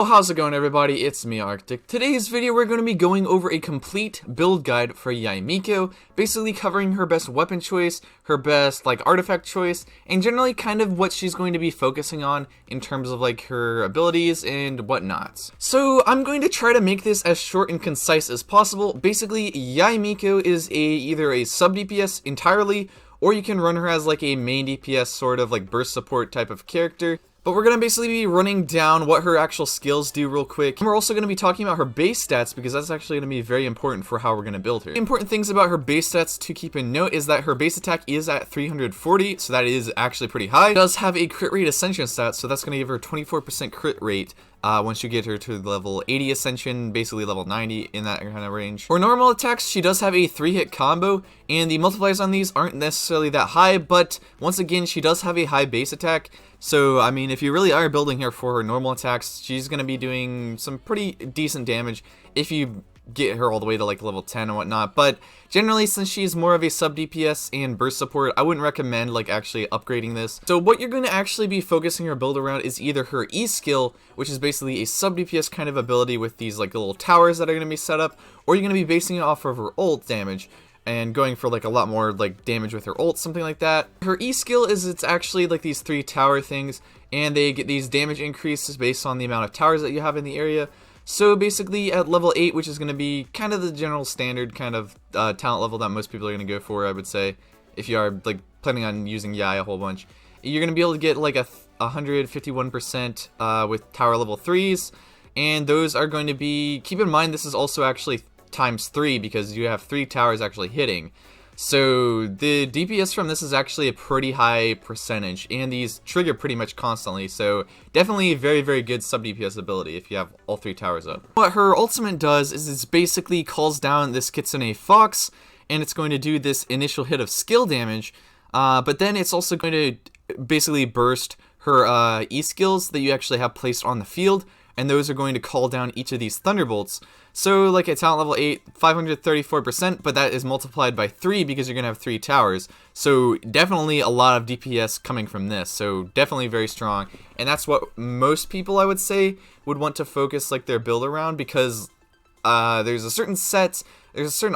Well, how's it going, everybody? It's me, Arctic. Today's video we're going to be going over a complete build guide for Yae Miko, basically covering her best weapon choice, her best artifact choice, and generally kind of what she's going to be focusing on in terms of her abilities and whatnots. So I'm going to try to make this as short and concise as possible. Basically, Yae Miko is either a sub DPS entirely, or you can run her as a main DPS sort of burst support type of character. But we're going to basically be running down what her actual skills do real quick. And we're also going to be talking about her base stats because that's actually going to be very important for how we're going to build her. The important things about her base stats to keep in note is that her base attack is at 340, so that is actually pretty high. She does have a crit rate ascension stat, so that's going to give her 24% crit rate. Once you get her to level 80 ascension, basically level 90 in that kind of range. For normal attacks, she does have a 3-hit combo, and the multipliers on these aren't necessarily that high, but once again, she does have a high base attack. So, I mean, if you really are building her for her normal attacks, she's going to be doing some pretty decent damage if you get her all the way to level 10 and whatnot. But generally, since she's more of a sub DPS and burst support, I wouldn't recommend actually upgrading this. So what you're going to actually be focusing your build around is either her E skill, which is basically a sub DPS kind of ability with these little towers that are going to be set up, or you're going to be basing it off of her ult damage and going for a lot more damage with her ult, something like that. Her E skill is it's actually these 3 tower things, and they get these damage increases based on the amount of towers that you have in the area. So basically at level 8, which is going to be kind of the general standard kind of talent level that most people are going to go for, I would say, if you are planning on using Yae a whole bunch, you're going to be able to get a 151% with tower level 3s, and those are going to be, keep in mind this is also actually times 3 because you have 3 towers actually hitting. So the DPS from this is actually a pretty high percentage, and these trigger pretty much constantly, so definitely a very, very good sub DPS ability if you have all 3 towers up. What her ultimate does is it basically calls down this Kitsune Fox, and it's going to do this initial hit of skill damage, but then it's also going to basically burst her E skills that you actually have placed on the field, and those are going to call down each of these Thunderbolts. So at talent level 8, 534%, but that is multiplied by 3 because you're going to have 3 towers. So definitely a lot of DPS coming from this, so definitely very strong. And that's what most people, I would say, would want to focus their build around, because there's a certain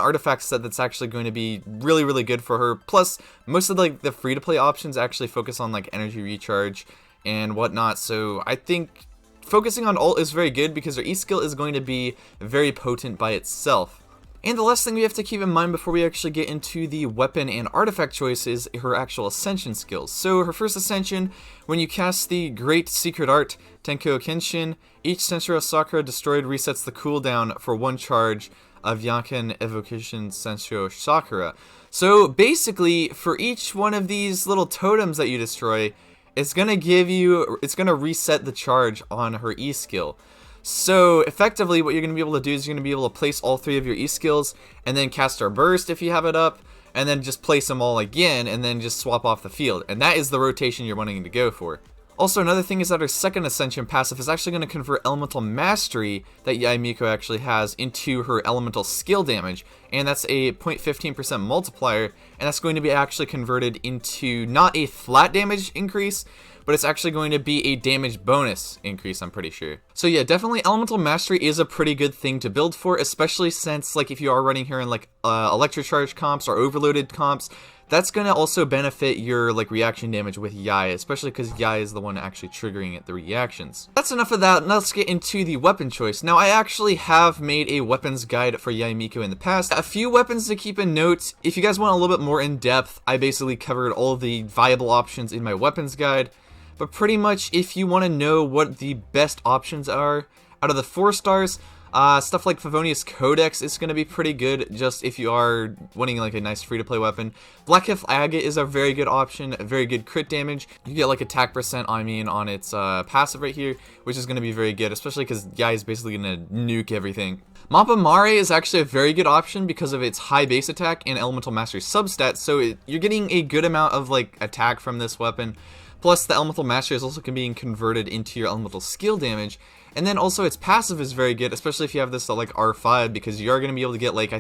artifact set that's actually going to be really, really good for her. Plus, most of the free-to-play options actually focus on energy recharge and whatnot, so I think focusing on ult is very good because her E skill is going to be very potent by itself. And the last thing we have to keep in mind before we actually get into the weapon and artifact choice is her actual ascension skills. So her first ascension, when you cast the Great Secret Art Tenko Kenshin, each Senshiro Sakura destroyed resets the cooldown for 1 charge of Yanken Evocation Senshiro Sakura. So basically, for each one of these little totems that you destroy, it's going to reset the charge on her E skill. So effectively what you're going to be able to do is you're going to be able to place all 3 of your E skills and then cast her burst if you have it up, and then just place them all again and then just swap off the field. And that is the rotation you're wanting to go for. Also, another thing is that her second ascension passive is actually going to convert elemental mastery that Yae Miko actually has into her elemental skill damage, and that's a 0.15% multiplier, and that's going to be actually converted into not a flat damage increase, but it's actually going to be a damage bonus increase, I'm pretty sure. So yeah, definitely elemental mastery is a pretty good thing to build for, especially since if you are running her in electro charge comps or overloaded comps, that's going to also benefit your reaction damage with Yae, especially because Yae is the one actually triggering the reactions. That's enough of that. Now let's get into the weapon choice. Now I actually have made a weapons guide for Yae Miko in the past. A few weapons to keep in note. If you guys want a little bit more in depth, I basically covered all the viable options in my weapons guide. But pretty much if you want to know what the best options are out of the 4 stars, stuff like Favonius Codex is going to be pretty good just if you are wanting a nice free-to-play weapon. Black Heft Agate is a very good option, very good crit damage. You get attack percent, on its passive right here, which is going to be very good, especially because Yae is basically going to nuke everything. Mappa Mare is actually a very good option because of its high base attack and elemental mastery substat, so you're getting a good amount of attack from this weapon. Plus, the elemental mastery is also being converted into your elemental skill damage. And then also its passive is very good, especially if you have this at R5, because you are going to be able to get I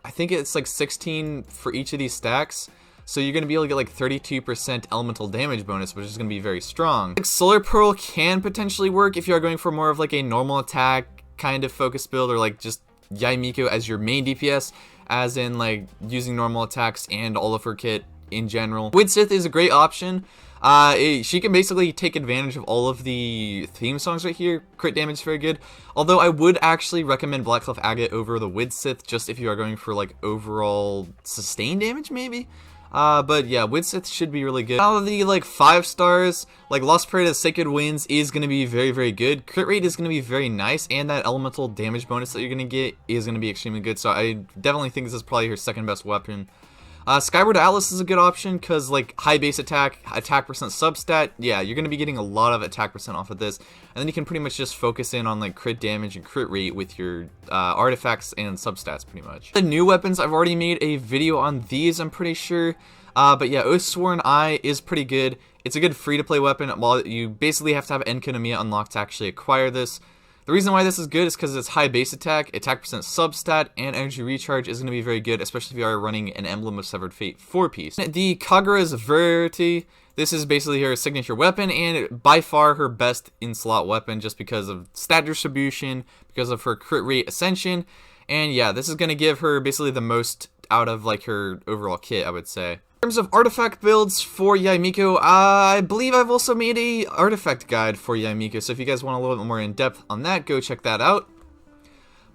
think it's 16 for each of these stacks. so you're going to be able to get like 32% elemental damage bonus, which is going to be very strong. Like Solar Pearl can potentially work if you are going for more of like a normal attack kind of focus build, or like just Yae Miko as your main DPS, as in like using normal attacks and all of her kit in general. Widsith is a great option. She can basically take advantage of all of the theme songs right here. Crit damage is very good. Although I would actually recommend Blackclef Agate over the Widsith, just if you are going for like overall sustain damage maybe. But yeah, Widsith should be really good. Out of the like 5 stars, like Lost Parade of Sacred Winds is going to be very, very good. Crit rate is going to be very nice, and that elemental damage bonus that you're going to get is going to be extremely good. So I definitely think this is probably her second best weapon. Skyward Atlas is a good option because like high base attack percent substat, yeah, you're going to be getting a lot of attack percent off of this, and then you can pretty much just focus in on like crit damage and crit rate with your artifacts and substats pretty much. The new weapons, I've already made a video on these, I'm pretty sure, but yeah, Oathsworn Eye is pretty good. It's a good free-to-play weapon. While you basically have to have Enkanomiya unlocked to actually acquire this. The reason why this is good is because it's high base attack percent substat, and energy recharge is going to be very good, especially if you are running an Emblem of Severed Fate 4-piece. The Kagura's Verity, this is basically her signature weapon, and by far her best in-slot weapon, just because of stat distribution, because of her crit rate ascension, and yeah, this is going to give her basically the most out of like her overall kit, I would say. In terms of artifact builds for Yae Miko, I believe I've also made a artifact guide for Yae Miko, so if you guys want a little bit more in depth on that, go check that out.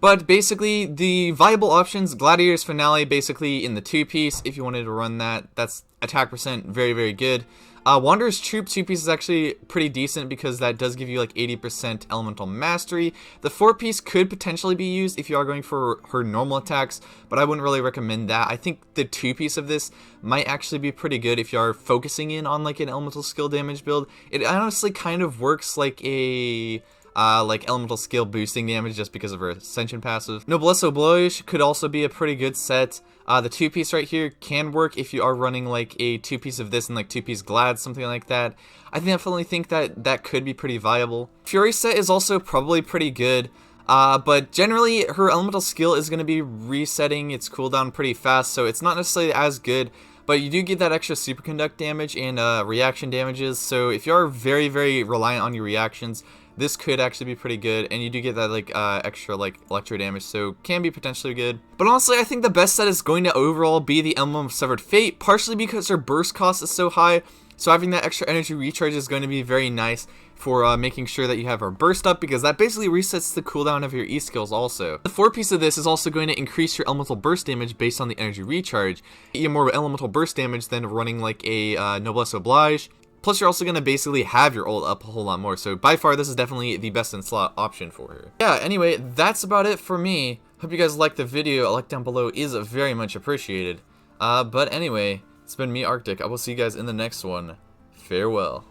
But basically, the viable options, Gladiator's Finale, basically in the 2-piece, if you wanted to run that, that's attack percent, very, very good. Wanderer's Troop 2-piece is actually pretty decent because that does give you like 80% elemental mastery. The 4-piece could potentially be used if you are going for her normal attacks, but I wouldn't really recommend that. I think the 2-piece of this might actually be pretty good if you are focusing in on like an elemental skill damage build. It honestly kind of works like a like elemental skill boosting damage just because of her ascension passive. Noblesse Oblige could also be a pretty good set. The 2-piece right here can work if you are running like a 2-piece of this and like 2-piece Glad, something like that. I definitely think that that could be pretty viable. Fury set is also probably pretty good, but generally her elemental skill is going to be resetting its cooldown pretty fast, so it's not necessarily as good. But you do get that extra superconduct damage and reaction damages, so if you are very, very reliant on your reactions, this could actually be pretty good, and you do get that like extra like electro damage, so can be potentially good. But honestly, I think the best set is going to overall be the Emblem of Severed Fate, partially because her burst cost is so high, so having that extra energy recharge is going to be very nice for making sure that you have her burst up, because that basically resets the cooldown of your E skills also. The 4-piece of this is also going to increase your elemental burst damage based on the energy recharge. You get more elemental burst damage than running like a Noblesse Oblige. Plus, you're also going to basically have your ult up a whole lot more, so by far this is definitely the best in slot option for her. Yeah, anyway, that's about it for me. Hope you guys liked the video. A like down below is very much appreciated. But anyway, it's been me, Arctic. I will see you guys in the next one. Farewell.